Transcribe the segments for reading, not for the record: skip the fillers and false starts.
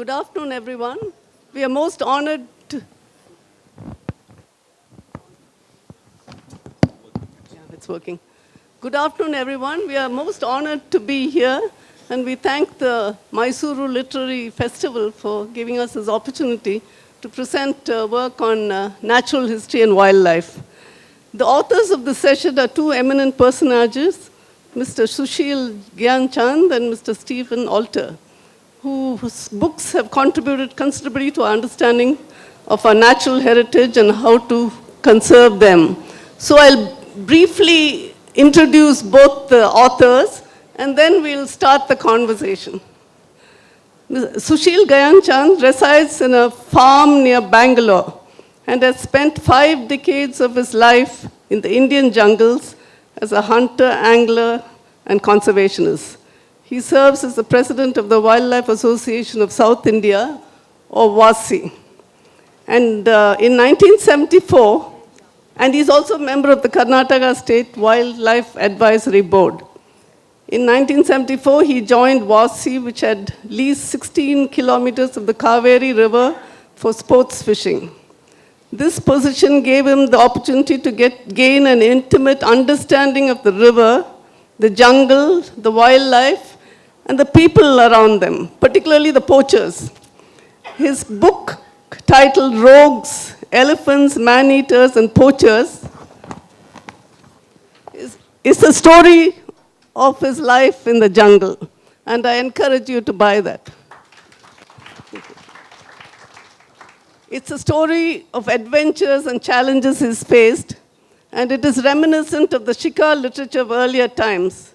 Good afternoon, everyone. We are most honored to... Yeah, it's working. Good afternoon, everyone. We are most honored to be here, and we thank the Mysuru Literature Festival for giving us this opportunity to present work on natural history and wildlife. The authors of the session are two eminent personages, Mr. Susheel Gyanchand and Mr. Stephen Alter, whose books have contributed considerably to our understanding of our natural heritage and how to conserve them. So I'll briefly introduce both the authors, and then we'll start the conversation. Susheel Gyanchand resides in a farm near Bangalore and has spent 5 decades of his life in the Indian jungles as a hunter, angler, and conservationist. He serves as the president of the Wildlife Association of South India, or WASI. And in 1974, and he's also a member of the Karnataka State Wildlife Advisory Board. In 1974, he joined WASI, which had leased 16 kilometers of the Kaveri River for sports fishing. This position gave him the opportunity to gain an intimate understanding of the river, the jungle, the wildlife, and the people around them, particularly the poachers. His book, titled Rogues, Elephants, Man-Eaters, and Poachers, is the story of his life in the jungle, and I encourage you to buy that. It's a story of adventures and challenges he's faced, and it is reminiscent of the shikar literature of earlier times.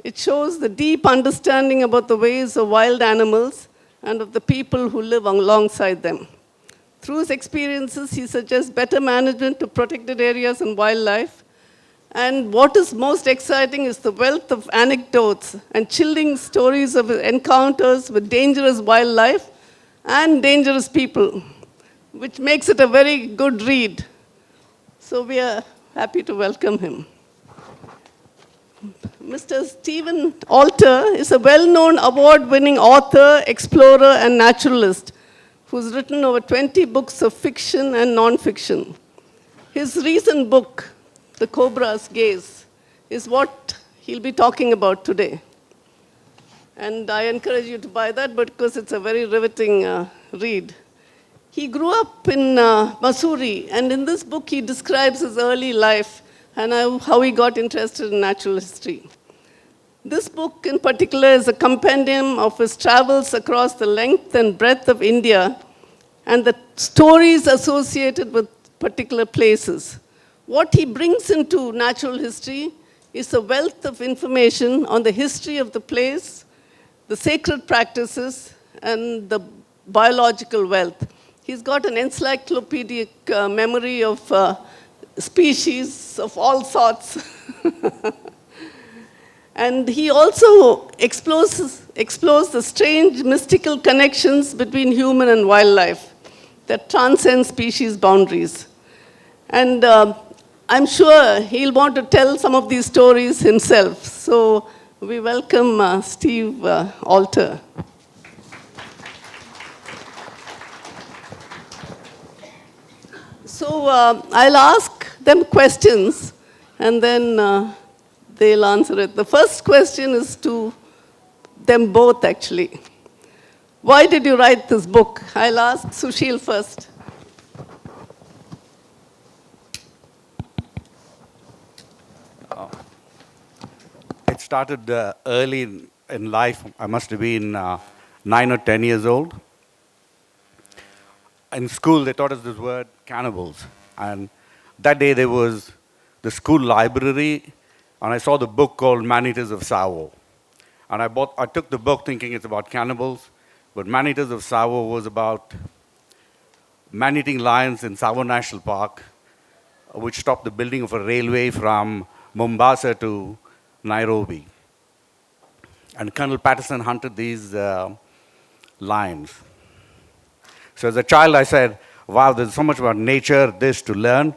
It shows the deep understanding about the ways of wild animals and of the people who live alongside them. Through his experiences, he suggests better management of protected areas and wildlife. And what is most exciting is the wealth of anecdotes and chilling stories of his encounters with dangerous wildlife and dangerous people, which makes it a very good read. So we are happy to welcome him. Mr. Stephen Alter is a well-known award-winning author, explorer, and naturalist who's written over 20 books of fiction and non-fiction. His recent book, The Cobra's Gaze, is what he'll be talking about today. And I encourage you to buy that because it's a very riveting read. He grew up in Mysuru, and in this book he describes his early life and how he got interested in natural history. This book in particular is a compendium of his travels across the length and breadth of India and the stories associated with particular places. What he brings into natural history is a wealth of information on the history of the place, the sacred practices, and the biological wealth. He's got an encyclopedic memory of species of all sorts. And he also explores the strange mystical connections between human and wildlife that transcend species boundaries. And I'm sure he'll want to tell some of these stories himself. So we welcome Steve Alter. So I'll ask them questions, and then they'll answer it. The first question is to them both, actually. Why did you write this book? I'll ask Susheel first. It started early in life. I must have been 9 or 10 years old. In school, they taught us this word, cannibals. And that day, there was the school library, and I saw the book called Man-Eaters of Savo. And I took the book thinking it's about cannibals, but Man-Eaters of Savo was about man-eating lions in Savo National Park, which stopped the building of a railway from Mombasa to Nairobi. And Colonel Patterson hunted these lions. So as a child, I said, wow, there's so much about nature, this to learn,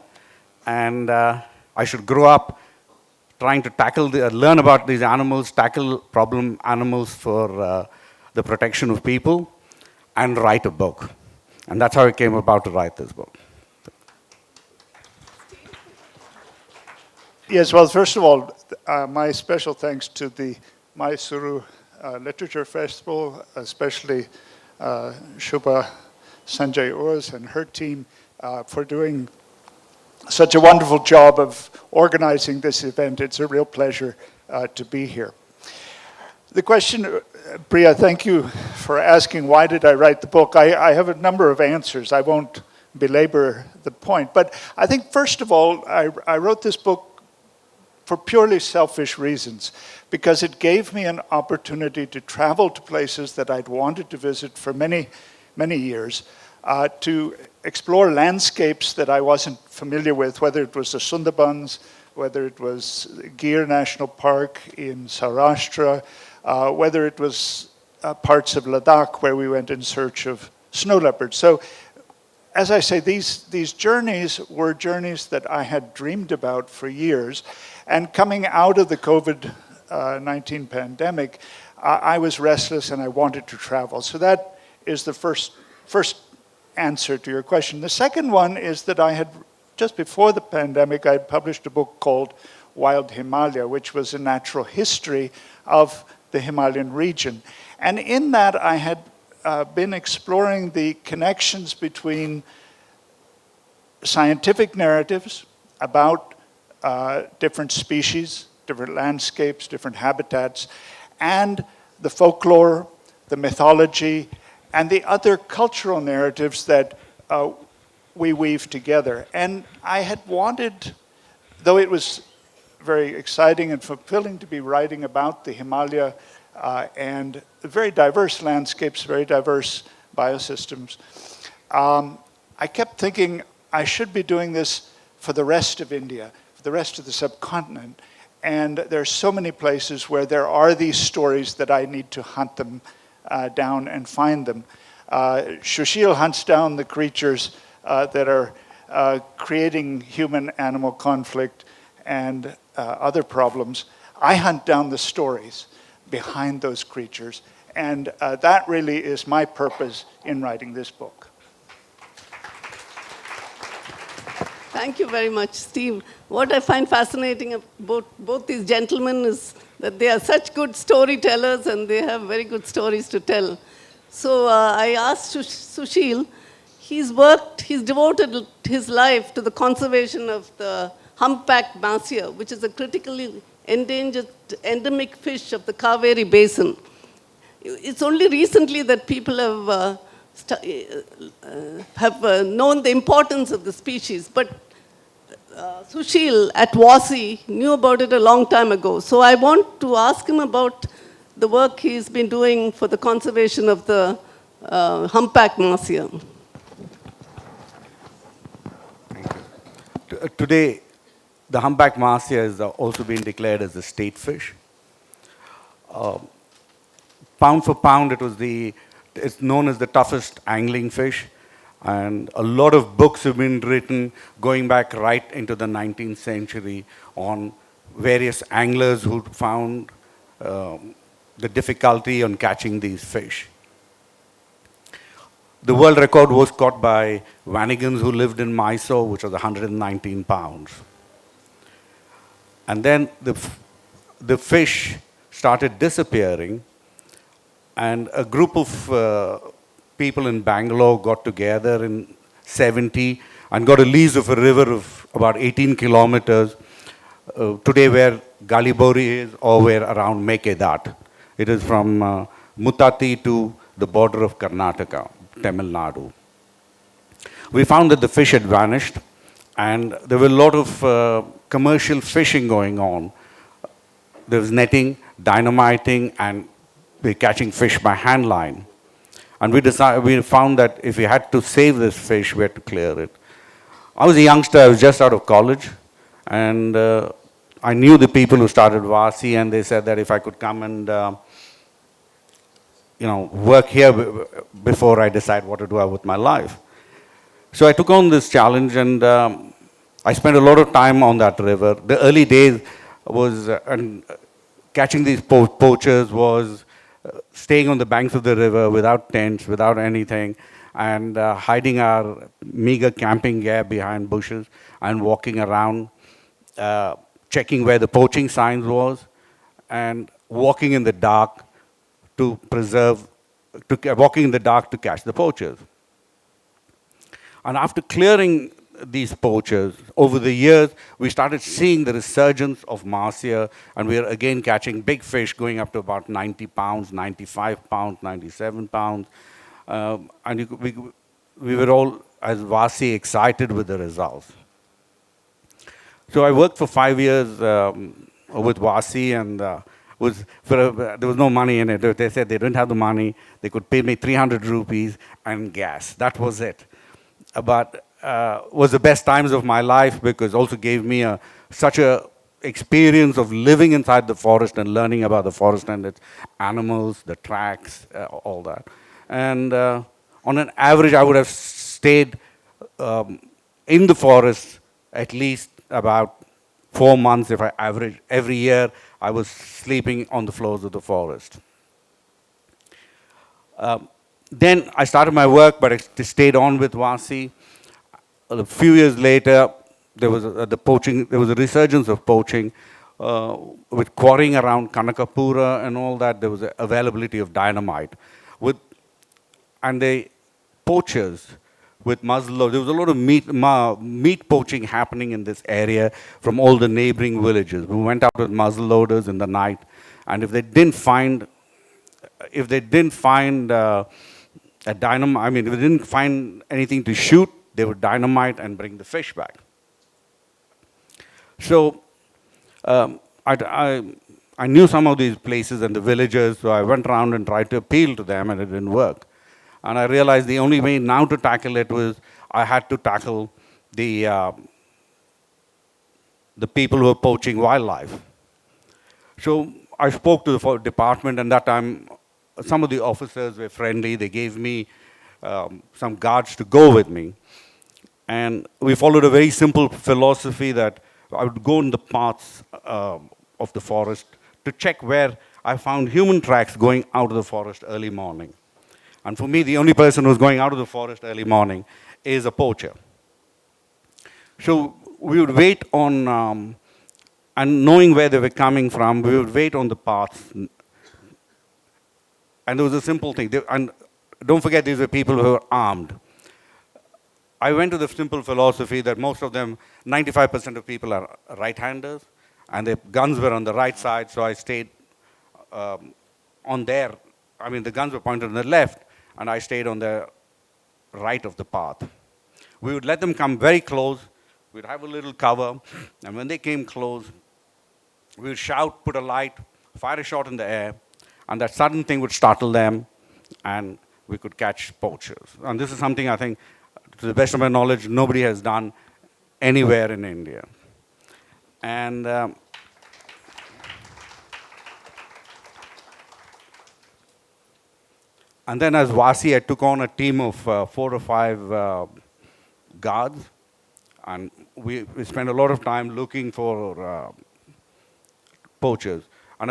and I should grow up trying to learn about these animals, tackle problem animals for the protection of people. and write a book. And that's how I came about to write this book. Yes, well, first of all, my special thanks to the Mysuru Literature Festival, especially Shubha Sanjay Urs and her team for doing such a wonderful job of organizing this event. It's a real pleasure to be here. The question, Priya, thank you for asking why did I write the book. I have a number of answers. I won't belabor the point. But I think, first of all, I wrote this book for purely selfish reasons, because it gave me an opportunity to travel to places that I'd wanted to visit for many, many years, to explore landscapes that I wasn't familiar with, whether it was the Sundarbans, whether it was Gir National Park in Saurashtra, whether it was parts of Ladakh where we went in search of snow leopards. So, as I say, these journeys were journeys that I had dreamed about for years. And coming out of the COVID-19 pandemic, I was restless and I wanted to travel. So that is the first answer to your question. The second one is that I had, just before the pandemic, I had published a book called Wild Himalaya, which was a natural history of the Himalayan region. And in that, I had been exploring the connections between scientific narratives about different species, different landscapes, different habitats, and the folklore, the mythology, and the other cultural narratives that we weave together. And I had wanted, though it was very exciting and fulfilling to be writing about the Himalaya and very diverse landscapes, very diverse biosystems, I kept thinking I should be doing this for the rest of India, for the rest of the subcontinent. And there's so many places where there are these stories that I need to hunt them down and find them. Susheel hunts down the creatures that are creating human-animal conflict and other problems. I hunt down the stories behind those creatures, and that really is my purpose in writing this book. Thank you very much, Steve. What I find fascinating about both these gentlemen is that they are such good storytellers and they have very good stories to tell. So I asked Susheel, he's devoted his life to the conservation of the Humpback Mahseer, which is a critically endangered endemic fish of the Kaveri Basin. It's only recently that people have known the importance of the species, but Susheel at WASI knew about it a long time ago. So I want to ask him about the work he's been doing for the conservation of the Humpback Mahseer. Today, the Humpback Mahseer has also been declared as a state fish. Pound for pound, it's known as the toughest angling fish. And a lot of books have been written going back right into the 19th century on various anglers who found the difficulty on catching these fish. The world record was caught by Vanagons who lived in Mysore, which was 119 pounds. And then the fish started disappearing, and a group of people in Bangalore got together in 70 and got a lease of a river of about 18 kilometers, today where Galibori is, or where around Mekedat. It is from Mutati to the border of Karnataka, Tamil Nadu. We found that the fish had vanished, and there were a lot of commercial fishing going on. There was netting, dynamiting, and we're catching fish by hand line. And we found that if we had to save this fish, we had to clear it. I was a youngster, I was just out of college, and I knew the people who started Vasi, and they said that if I could come and work here before I decide what to do with my life. So I took on this challenge, and I spent a lot of time on that river. The early days was, and catching these poachers was staying on the banks of the river without tents, without anything, and hiding our meager camping gear behind bushes and walking around, checking where the poaching signs was, and walking in the dark to walking in the dark to catch the poachers. And after clearing these poachers, over the years, we started seeing the resurgence of Mahseer, and we are again catching big fish going up to about 90 pounds, 95 pounds, 97 pounds. We were all, as Vasi, excited with the results. So I worked for 5 years with Vasi, and there was no money in it. They said they didn't have the money. They could pay me 300 rupees and gas. That was it. But was the best times of my life, because also gave me such a experience of living inside the forest and learning about the forest and its animals, the tracks, all that. And on an average, I would have stayed in the forest at least about 4 months. If I average every year, I was sleeping on the floors of the forest. Then I started my work, but I stayed on with Vasi. A few years later, there was a resurgence of poaching, with quarrying around Kanakapura and all that. There was availability of dynamite, and the poachers with muzzleloaders. There was a lot of meat poaching happening in this area from all the neighboring villages. We went out with muzzleloaders in the night, and if they didn't find if they didn't find anything to shoot, they would dynamite and bring the fish back. So I knew some of these places and the villagers, so I went around and tried to appeal to them, and it didn't work. And I realized the only way now to tackle it was I had to tackle the people who were poaching wildlife. So I spoke to the department, and that time some of the officers were friendly. They gave me some guards to go with me. And we followed a very simple philosophy that I would go in the paths of the forest to check where I found human tracks going out of the forest early morning. And for me, the only person who's going out of the forest early morning is a poacher. So we would wait on, and knowing where they were coming from, we would wait on the paths. And there was a simple thing. And don't forget, these were people who were armed. I went to the simple philosophy that most of them, 95% of people are right-handers, and their guns were on the right side, so I stayed on their, the guns were pointed on the left, and I stayed on the right of the path. We would let them come very close, we'd have a little cover, and when they came close, we would shout, put a light, fire a shot in the air, and that sudden thing would startle them, and we could catch poachers. And this is something I think, to the best of my knowledge, nobody has done anywhere in India. And then as Vasi, I took on a team of 4 or 5 guards, and we spent a lot of time looking for poachers. And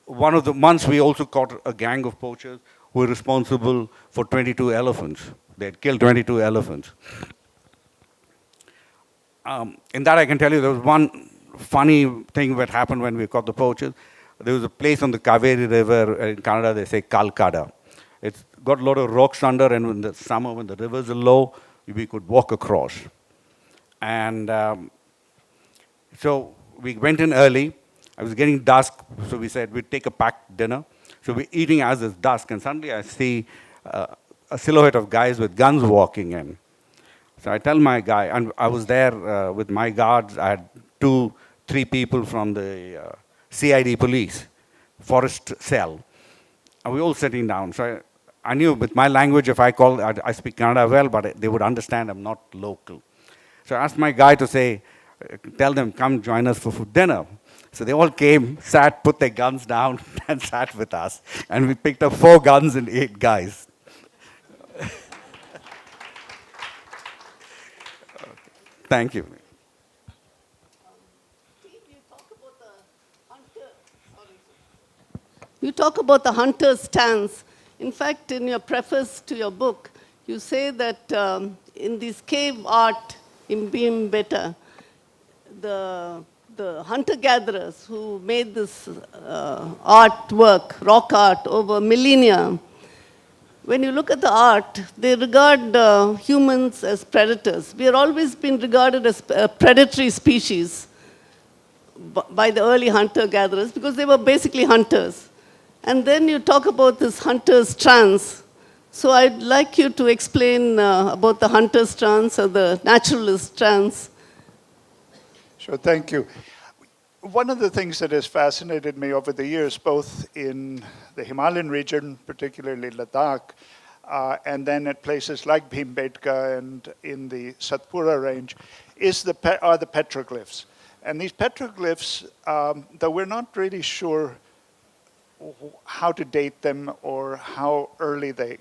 one of the months we also caught a gang of poachers who were responsible for 22 elephants. They had killed 22 elephants. In that I can tell you there was one funny thing that happened when we caught the poachers. There was a place on the Kaveri River, in Canada they say Kalkada. It's got a lot of rocks under, and in the summer when the rivers are low, we could walk across. And so we went in early. I was getting dusk, so we said we'd take a packed dinner. So we're eating as it's dusk, and suddenly I see a silhouette of guys with guns walking in. So I tell my guy, and I was there with my guards. I had 2, 3 people from the CID police, forest cell. And we were all sitting down. So I knew with my language, if I called, I speak Kannada well, but they would understand I'm not local. So I asked my guy to say, tell them, come join us for dinner. So they all came, sat, put their guns down, and sat with us. And we picked up 4 guns and 8 guys. Thank you. Steve, you talk about the hunter. Sorry. You talk about the hunter's stance. In fact, in your preface to your book, you say that in this cave art in Bhimbetka, the hunter-gatherers who made this artwork, rock art, over millennia, when you look at the art, they regard humans as predators. We have always been regarded as a predatory species by the early hunter-gatherers because they were basically hunters. And then you talk about this hunter's trance. So I'd like you to explain about the hunter's trance or the naturalist trance. Sure, thank you. One of the things that has fascinated me over the years, both in the Himalayan region, particularly Ladakh, and then at places like Bhimbetka and in the Satpura range, are the petroglyphs. And these petroglyphs, though we're not really sure how to date them or how early they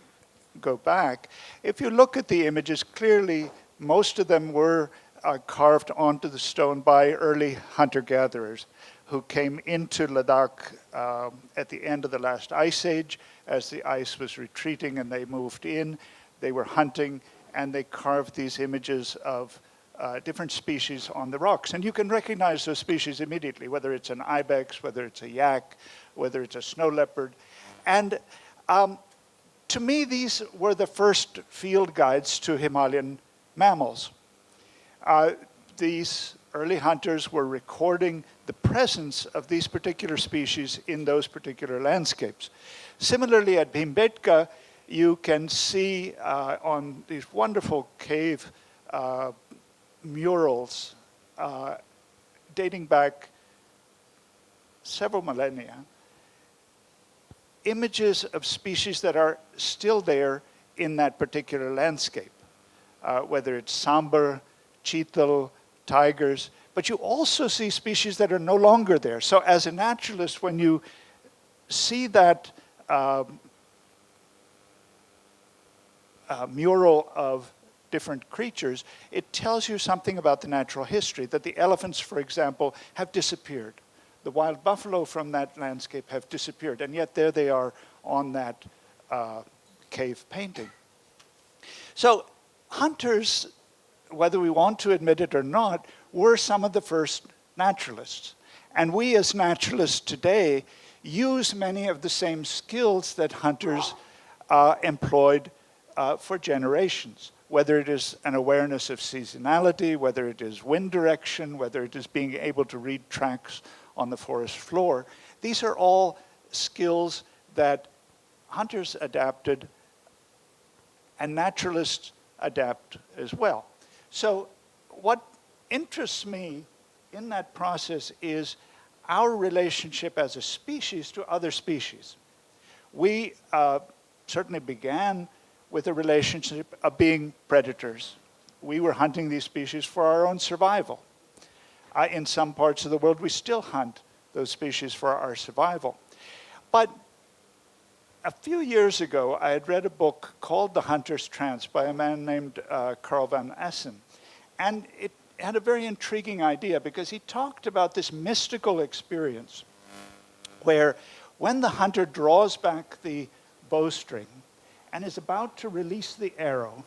go back, if you look at the images, clearly most of them were carved onto the stone by early hunter-gatherers who came into Ladakh at the end of the last ice age as the ice was retreating and they moved in. They were hunting and they carved these images of different species on the rocks. And you can recognize those species immediately, whether it's an ibex, whether it's a yak, whether it's a snow leopard. And to me, these were the first field guides to Himalayan mammals. These early hunters were recording the presence of these particular species in those particular landscapes. Similarly, at Bhimbetka, you can see on these wonderful cave murals dating back several millennia, images of species that are still there in that particular landscape, whether it's sambar, cheetal, tigers, but you also see species that are no longer there. So as a naturalist, when you see that mural of different creatures, it tells you something about the natural history, that the elephants, for example, have disappeared. The wild buffalo from that landscape have disappeared, and yet there they are on that cave painting. So hunters, whether we want to admit it or not, were some of the first naturalists. And we as naturalists today use many of the same skills that hunters employed for generations, whether it is an awareness of seasonality, whether it is wind direction, whether it is being able to read tracks on the forest floor. These are all skills that hunters adapted and naturalists adapt as well. So what interests me in that process is our relationship as a species to other species. We certainly began with a relationship of being predators. We were hunting these species for our own survival. In some parts of the world, we still hunt those species for our survival. But a few years ago, I had read a book called The Hunter's Trance by a man named Carl van Essen. And it had a very intriguing idea because he talked about this mystical experience where when the hunter draws back the bowstring and is about to release the arrow,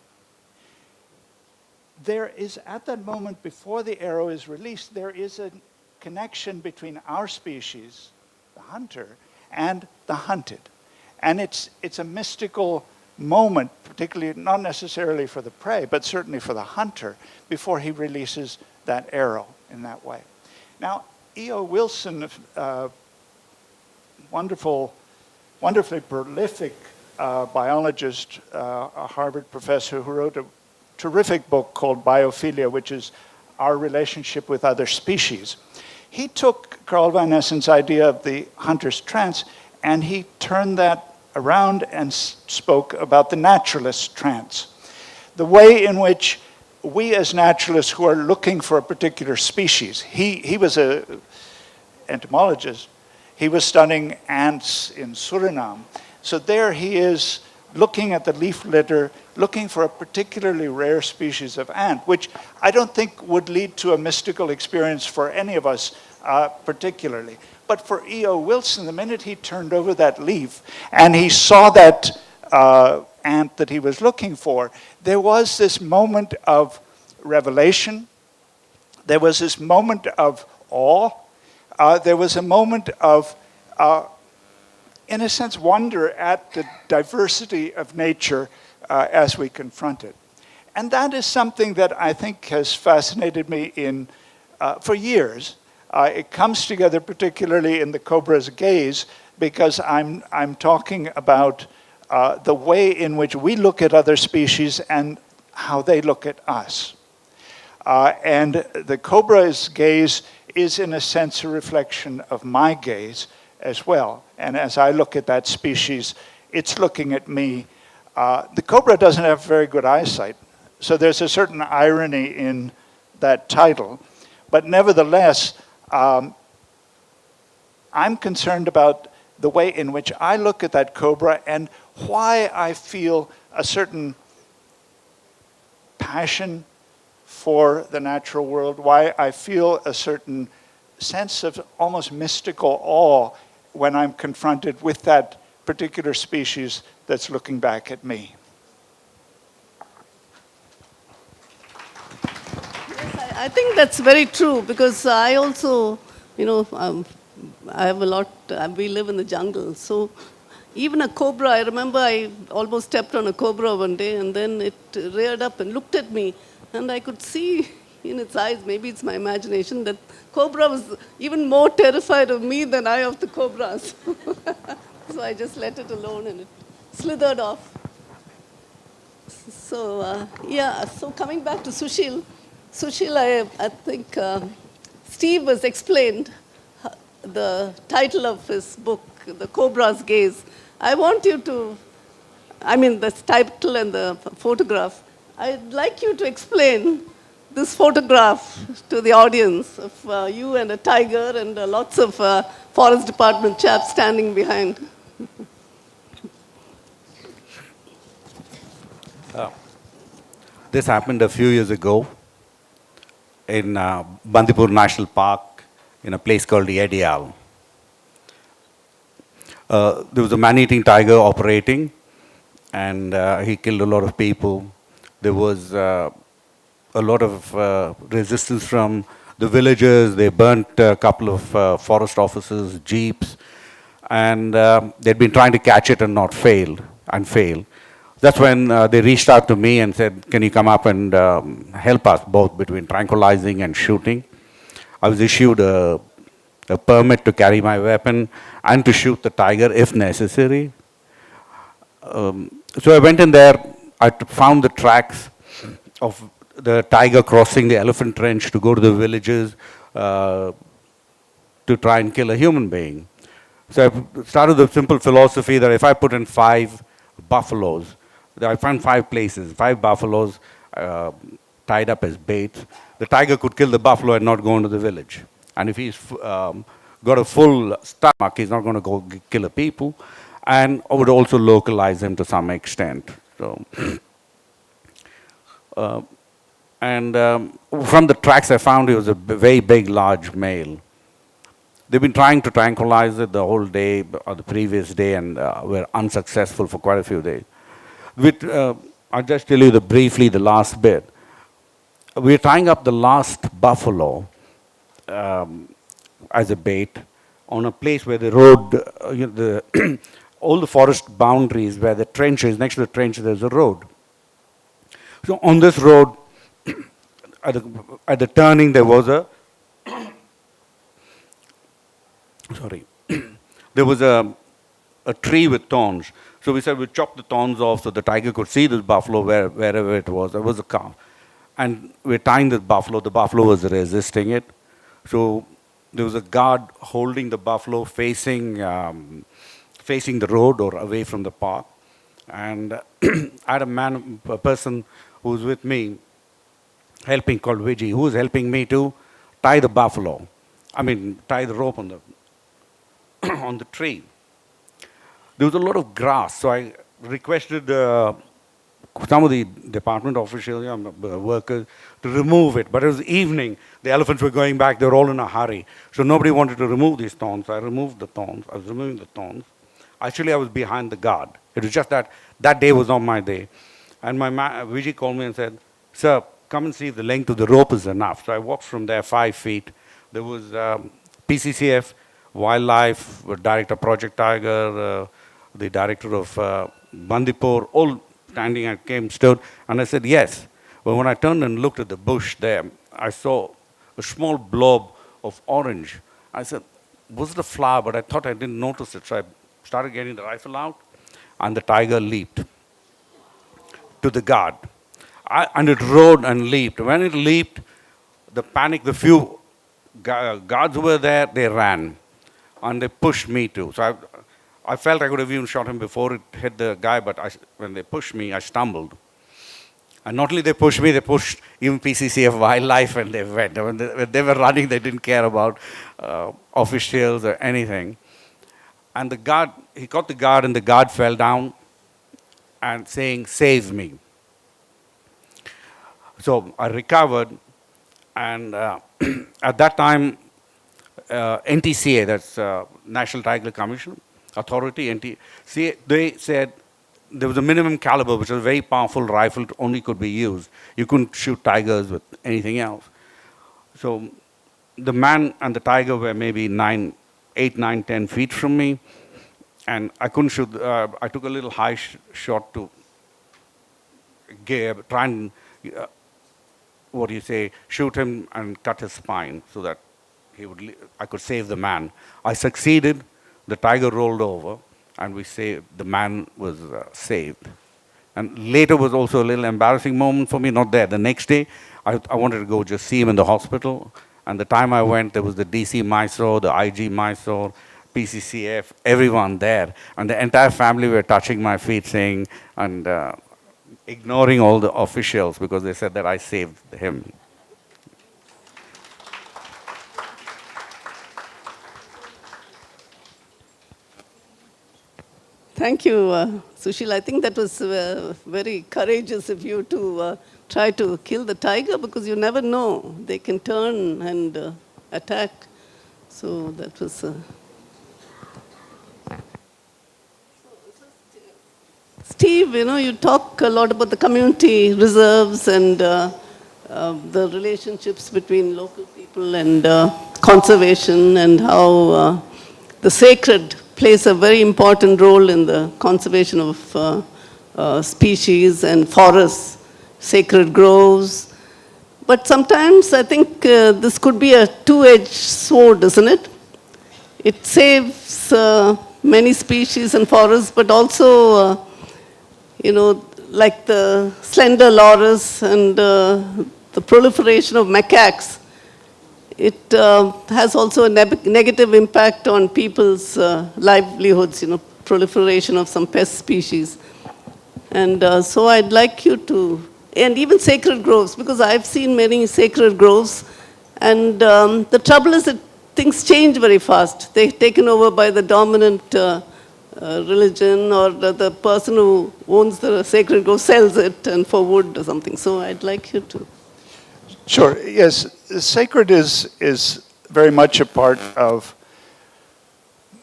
there is, at that moment before the arrow is released, there is a connection between our species, the hunter, and the hunted. And it's a mystical moment, particularly not necessarily for the prey, but certainly for the hunter, before he releases that arrow in that way. Now, E.O. Wilson, wonderfully prolific biologist, a Harvard professor who wrote a terrific book called Biophilia, which is our relationship with other species. He took Carl van Essen's idea of the hunter's trance and he turned that around and spoke about the naturalist's trance. The way in which we as naturalists who are looking for a particular species, he was an entomologist, he was studying ants in Suriname. So there he is looking at the leaf litter, looking for a particularly rare species of ant, which I don't think would lead to a mystical experience for any of us particularly. But for E.O. Wilson, the minute he turned over that leaf and he saw that ant that he was looking for, there was this moment of revelation. There was this moment of awe. There was a moment of, in a sense, wonder at the diversity of nature as we confront it. And that is something that I think has fascinated me for years. It comes together particularly in the cobra's gaze, because I'm talking about the way in which we look at other species and how they look at us. And the cobra's gaze is, in a sense, a reflection of my gaze as well. And as I look at that species, it's looking at me. The cobra doesn't have very good eyesight, so there's a certain irony in that title. But nevertheless, I'm concerned about the way in which I look at that cobra and why I feel a certain passion for the natural world, why I feel a certain sense of almost mystical awe when I'm confronted with that particular species that's looking back at me. Yes, I think that's very true, because I also, I have a lot, we live in the jungle, so even a cobra, I remember I almost stepped on a cobra one day, and then it reared up and looked at me, and I could see in its eyes, maybe it's my imagination, that cobra was even more terrified of me than I of the cobras. So I just let it alone and it slithered off. So, so coming back to Susheel, I think Steve has explained the title of his book, The Cobra's Gaze. I want you to, the title and the photograph, I'd like you to explain this photograph to the audience of you and a tiger and lots of forest department chaps standing behind. This happened a few years ago in Bandipur National Park in a place called Yedial. There was a man-eating tiger operating, and he killed a lot of people. There was a lot of resistance from the villagers. They burnt a couple of forest officers' jeeps, and they'd been trying to catch it and failed. That's when they reached out to me and said, can you come up and help us both between tranquilizing and shooting? I was issued a permit to carry my weapon and to shoot the tiger if necessary. So I went in there, I found the tracks of the tiger crossing the elephant trench to go to the villages to try and kill a human being. So I started the simple philosophy that if I put in 5 buffaloes, I found 5 places, 5 buffaloes tied up as bait. The tiger could kill the buffalo and not go into the village. And if he's got a full stomach, he's not going to go kill a people, and I would also localize him to some extent. So, from the tracks I found, he was a very big, large male. They've been trying to tranquilize it the whole day or the previous day, and were unsuccessful for quite a few days. I'll just tell you briefly the last bit. We're tying up the last buffalo as a bait on a place where the road, all the forest boundaries where the trench is, next to the trench there's a road. So on this road, at the turning there was there was a tree with thorns. So we said we'd chop the thorns off so the tiger could see this buffalo wherever it was. There was a calf. And we're tying the buffalo was resisting it. So there was a guard holding the buffalo facing the road or away from the park. And I had a person who was with me, helping, called Vijay, who was helping me to tie the buffalo. Tie the rope on the tree. There was a lot of grass, so I requested some of the department officials, workers, to remove it. But it was evening. The elephants were going back. They were all in a hurry. So nobody wanted to remove these thorns. I removed the thorns. I was removing the thorns. Actually, I was behind the guard. It was just that that day was not my day. And my Vijay called me and said, "Sir, come and see if the length of the rope is enough." So I walked from there 5 feet. There was PCCF, Wildlife, Director Project Tiger, the Director of Bandipur, all standing. I stood, and I said, "Yes." But when I turned and looked at the bush there, I saw a small blob of orange. I said, "Was it a flower?" But I thought I didn't notice it. So I started getting the rifle out, and the tiger leaped to the guard. And it roared and leaped. When it leaped, the panic, the few guards who were there, they ran. And they pushed me too. So I felt I could have even shot him before it hit the guy, but when they pushed me, I stumbled. And not only they pushed me, they pushed even PCCF Wildlife, and they went. When they were running, they didn't care about officials or anything. And the guard, he caught the guard, and the guard fell down and saying, "Save me." So I recovered, and at that time, NTCA, that's National Tiger Commission Authority, NTCA, they said there was a minimum caliber, which was a very powerful rifle, only could be used. You couldn't shoot tigers with anything else. So the man and the tiger were maybe 8, 9, 10 feet from me, and I couldn't shoot. I took a little high shot to try and, shoot him and cut his spine so that I could save the man. I succeeded. The tiger rolled over, and the man was saved. And later was also a little embarrassing moment for me, not there. The next day, I wanted to go just see him in the hospital. And the time I went, there was the DC Mysore, the IG Mysore, PCCF, everyone there. And the entire family were touching my feet, saying, and ignoring all the officials because they said that I saved him. Thank you, Susheel. I think that was very courageous of you to try to kill the tiger, because you never know. They can turn and attack. So that was... Steve, you talk a lot about the community reserves and the relationships between local people and conservation, and how the sacred plays a very important role in the conservation of species and forests, sacred groves. But sometimes I think this could be a two-edged sword, isn't it? It saves many species and forests, but also, like the slender loris and the proliferation of macaques, it has also a negative impact on people's livelihoods, proliferation of some pest species. And so I'd like you to, and even sacred groves, because I've seen many sacred groves, and the trouble is that things change very fast. They're taken over by the dominant religion, or the person who owns the sacred grove sells it and for wood or something. So I'd like you to. Sure, yes. Sacred is very much a part of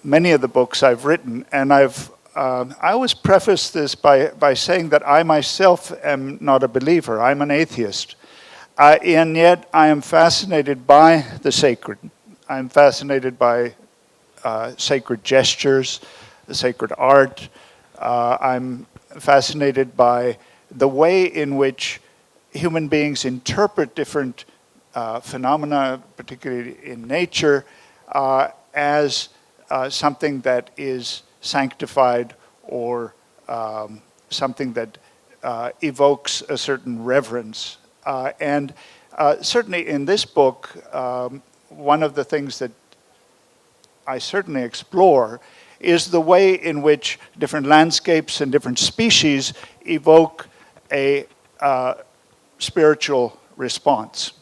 many of the books I've written, and I always preface this by saying that I myself am not a believer. I'm an atheist. And yet I am fascinated by the sacred. I'm fascinated by sacred gestures, the sacred art. I'm fascinated by the way in which human beings interpret different phenomena, particularly in nature, as something that is sanctified, or something that evokes a certain reverence. And certainly in this book, one of the things that I certainly explore is the way in which different landscapes and different species evoke a spiritual response.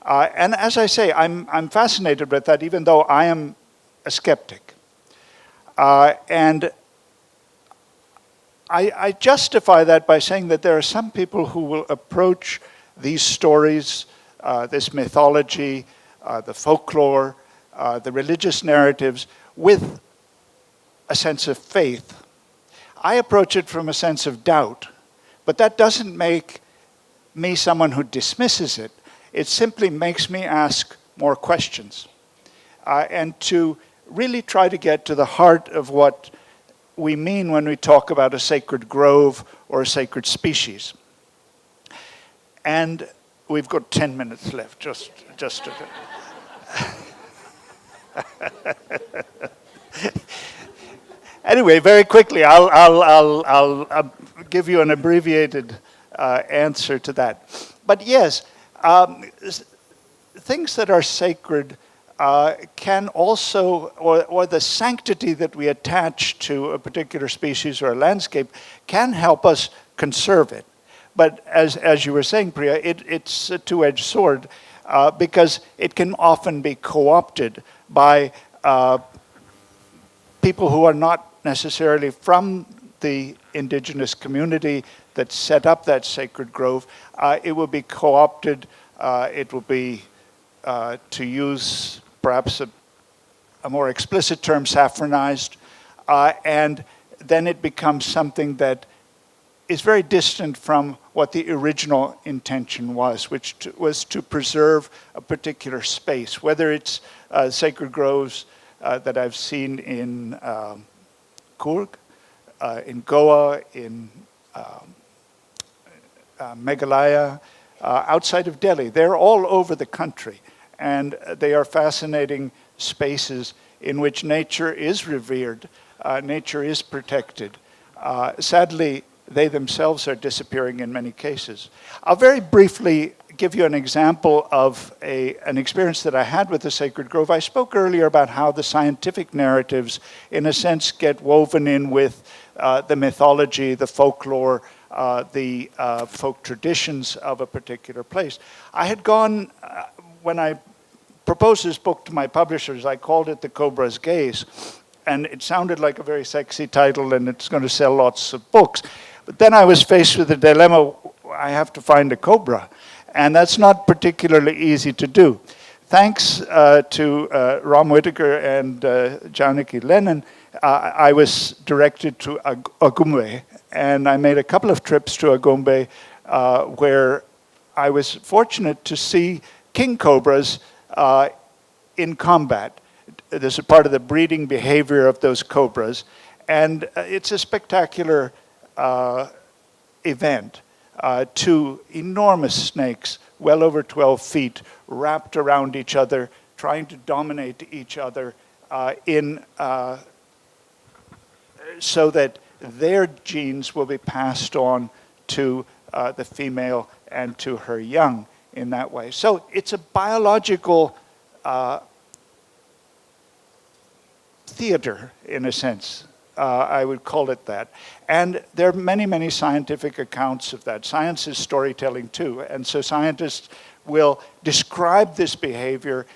And as I say, I'm fascinated with that, even though I am a skeptic. And I justify that by saying that there are some people who will approach these stories, this mythology, the folklore, the religious narratives with a sense of faith. I approach it from a sense of doubt, but that doesn't make me someone who dismisses it. It simply makes me ask more questions and to really try to get to the heart of what we mean when we talk about a sacred grove or a sacred species. And we've got 10 minutes left, just a bit. Anyway, very quickly, I'll give you an abbreviated answer to that. But yes, things that are sacred can also, or the sanctity that we attach to a particular species or a landscape can help us conserve it. But as you were saying, Priya, it's a two-edged sword because it can often be co-opted by people who are not necessarily from the indigenous community that set up that sacred grove. It will be co-opted, it will be, to use perhaps a more explicit term, saffronized, and then it becomes something that is very distant from what the original intention was, which was to preserve a particular space, whether it's sacred groves that I've seen in Coorg, in Goa, in Meghalaya, outside of Delhi. They're all over the country, and they are fascinating spaces in which nature is revered, nature is protected. Sadly, they themselves are disappearing in many cases. I'll very briefly give you an example of an experience that I had with the sacred grove. I spoke earlier about how the scientific narratives, in a sense, get woven in with the mythology, the folklore, the folk traditions of a particular place. I had gone, when I proposed this book to my publishers, I called it The Cobra's Gaze, and it sounded like a very sexy title and it's going to sell lots of books. But then I was faced with the dilemma, I have to find a cobra, and that's not particularly easy to do. Thanks to Ram Whitaker and Janaki Lennon, I was directed to Agumbe, and I made a couple of trips to Agumbe where I was fortunate to see king cobras in combat. This is part of the breeding behavior of those cobras, and it's a spectacular event. Two enormous snakes, well over 12 feet, wrapped around each other, trying to dominate each other so that their genes will be passed on to the female and to her young in that way. So it's a biological theater, in a sense. I would call it that. And there are many, many scientific accounts of that. Science is storytelling too. And so scientists will describe this behavior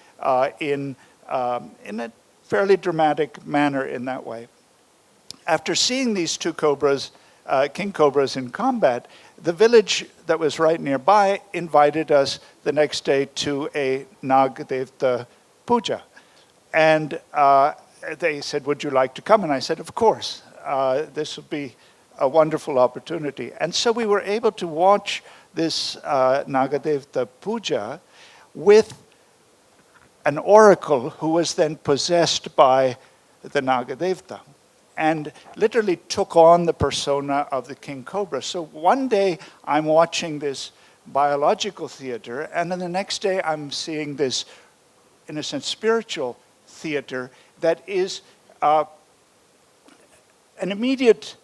in a fairly dramatic manner in that way. After seeing these two cobras, king cobras in combat, the village that was right nearby invited us the next day to a Nagadevta puja. And they said, would you like to come? And I said, of course. This would be a wonderful opportunity. And so we were able to watch this Nagadevta puja with an oracle who was then possessed by the Nagadevta and literally took on the persona of the king cobra. So one day I'm watching this biological theater, and then the next day I'm seeing this, in a sense, spiritual theater that is an immediate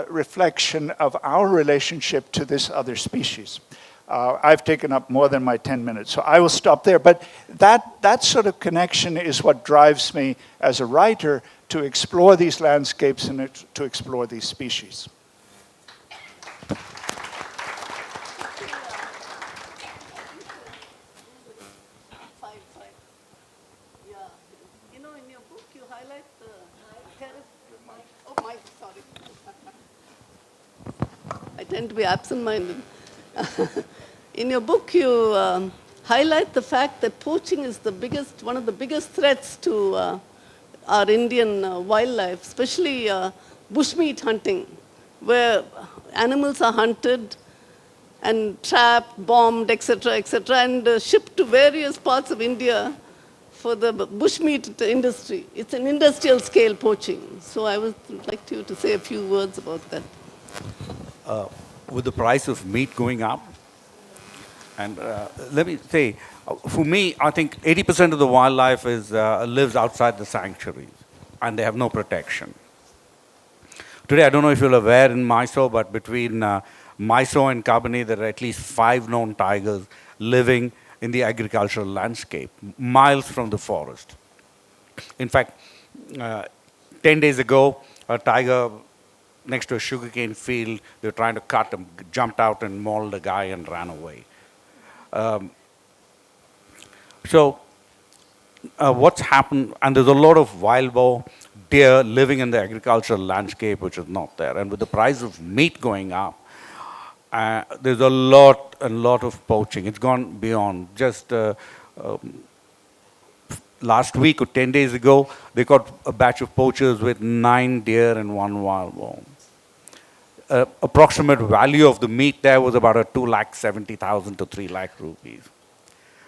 reflection of our relationship to this other species. I've taken up more than my 10 minutes, so I will stop there. But that sort of connection is what drives me as a writer to explore these landscapes and to explore these species. tend to be absent-minded. In your book, you highlight the fact that poaching is one of the biggest threats to our Indian wildlife, especially bushmeat hunting, where animals are hunted and trapped, bombed, etc., and shipped to various parts of India for the bushmeat industry. It's an industrial scale poaching. So I would like you to say a few words about that. With the price of meat going up, and let me say, for me, I think 80% of the wildlife lives outside the sanctuaries, and they have no protection. Today, I don't know if you're aware in Mysore, but between Mysore and Kabani, there are at least 5 known tigers living in the agricultural landscape, miles from the forest. In fact, 10 days ago, a tiger next to a sugarcane field, they were trying to cut him, jumped out and mauled a guy and ran away. What's happened, and there's a lot of wild boar, deer living in the agricultural landscape, which is not there. And with the price of meat going up, there's a lot of poaching. It's gone beyond. Just last week or 10 days ago, they caught a batch of poachers with 9 deer and 1 wild boar. Approximate value of the meat there was about 2,70,000 to 3 lakh rupees.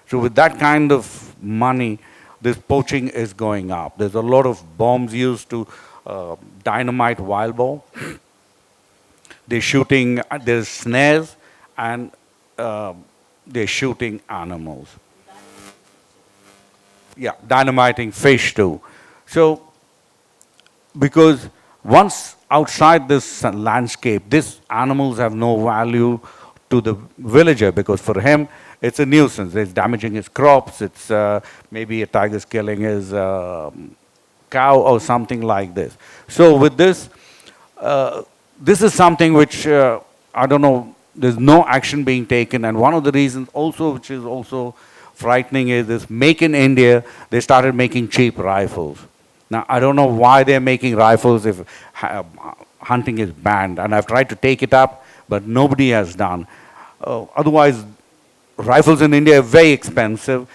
So with that kind of money, this poaching is going up. There's a lot of bombs used to dynamite wild boar. They're shooting, there's snares, and they're shooting animals. Yeah, dynamiting fish too. So, because once outside this landscape, these animals have no value to the villager, because for him, it's a nuisance. It's damaging his crops. It's maybe a tiger's killing his cow or something like this. So with this, this is something which, I don't know, there's no action being taken. And one of the reasons also, which is also frightening, is this Make in India, they started making cheap rifles. Now, I don't know why they're making rifles if hunting is banned. And I've tried to take it up, but nobody has done. Otherwise, rifles in India are very expensive.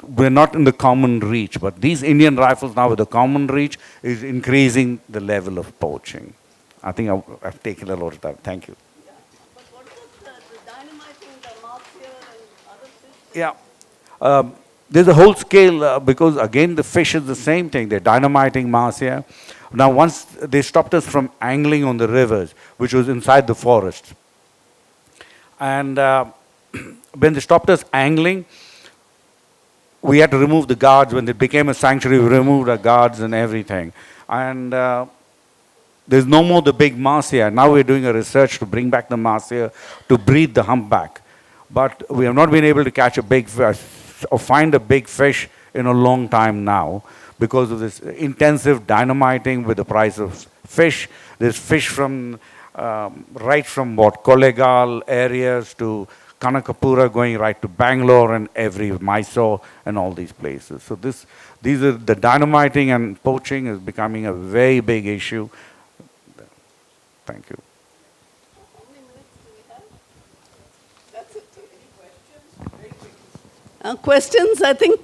We're not in the common reach. But these Indian rifles now with the common reach is increasing the level of poaching. I think I've taken a lot of time. Thank you. Yeah. But what was the dynamiting the Mahseer and other fish? Yeah. There's a whole scale, because again, the fish is the same thing. They're dynamiting Mahseer. Now, once they stopped us from angling on the rivers, which was inside the forest. And when they stopped us angling, we had to remove the guards. When it became a sanctuary, we removed our guards and everything. And there's no more the big Mahseer. Now we're doing a research to bring back the Mahseer to breed the humpback. But we have not been able to catch a big fish or find a big fish in a long time now because of this intensive dynamiting with the price of fish. There's fish from right from Kollegal areas to Kanakapura, going right to Bangalore and Mysore and all these places. So these are the dynamiting and poaching is becoming a very big issue. Thank you. How many minutes do we have? That's it. Any questions? Very quick. Questions? I think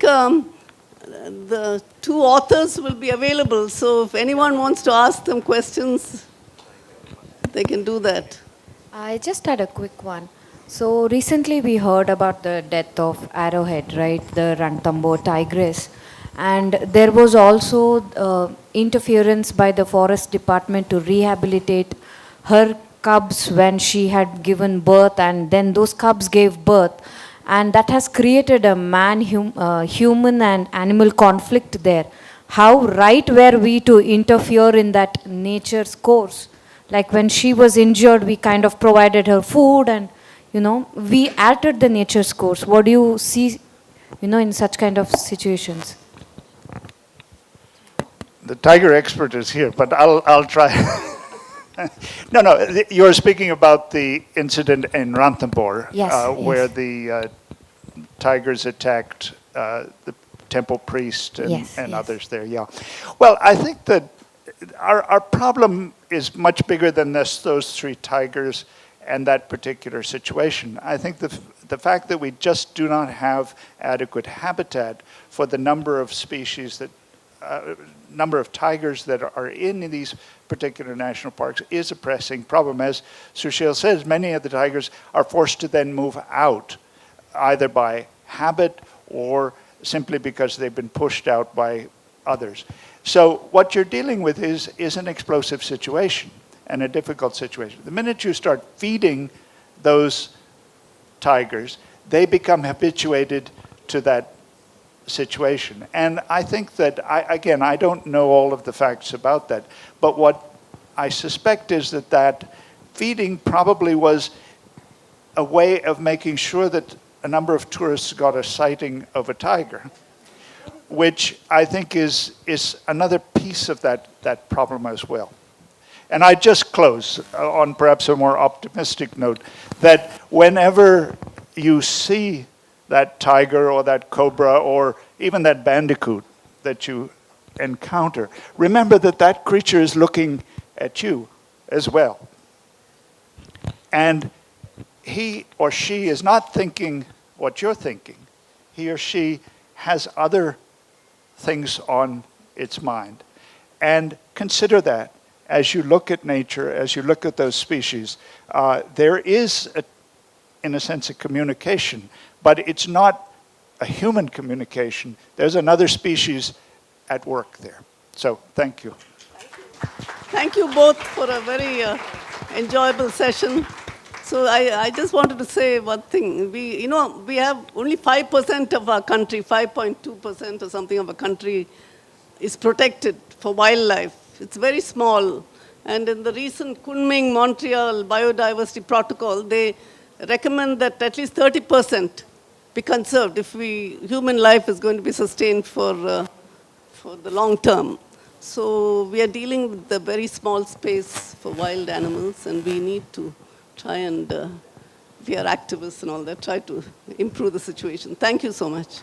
the 2 authors will be available. So if anyone wants to ask them questions, they can do that. I just had a quick one. So recently we heard about the death of Arrowhead, right? The Ranthambore tigress. And there was also interference by the forest department to rehabilitate her cubs when she had given birth, and then those cubs gave birth. And that has created a human and animal conflict there. How right were we to interfere in that nature's course? Like when she was injured, we kind of provided her food and, we altered the nature's course. What do you see, in such kind of situations? The tiger expert is here, but I'll try. No, you're speaking about the incident in Ranthambore, yes, where yes. the tigers attacked the temple priest and, yes. others there, yeah. Well, I think that our problem is much bigger than those 3 tigers, and that particular situation. I think the fact that we just do not have adequate habitat for the number of species that, number of tigers that are in these particular national parks is a pressing problem. As Susheel says, many of the tigers are forced to then move out, either by habit or simply because they've been pushed out by others. So what you're dealing with is an explosive situation and a difficult situation. The minute you start feeding those tigers, they become habituated to that situation. And I think that, I don't know all of the facts about that, but what I suspect is that feeding probably was a way of making sure that a number of tourists got a sighting of a tiger, which I think is another piece of that problem as well. And I just close on perhaps a more optimistic note, that whenever you see that tiger or that cobra or even that bandicoot that you encounter, remember that that creature is looking at you as well. And he or she is not thinking what you're thinking. He or she has other things on its mind. And consider that as you look at nature, as you look at those species, there is, in a sense, a communication, but it's not a human communication. There's another species at work there. So, thank you. Thank you both for a very enjoyable session. So I just wanted to say one thing. We have only 5% of our country, 5.2% or something of our country is protected for wildlife. It's very small. And in the recent Kunming-Montreal Biodiversity Protocol, they recommend that at least 30% be conserved if human life is going to be sustained for the long term. So we are dealing with a very small space for wild animals, and we need to try and, we are activists and all that, try to improve the situation. Thank you so much.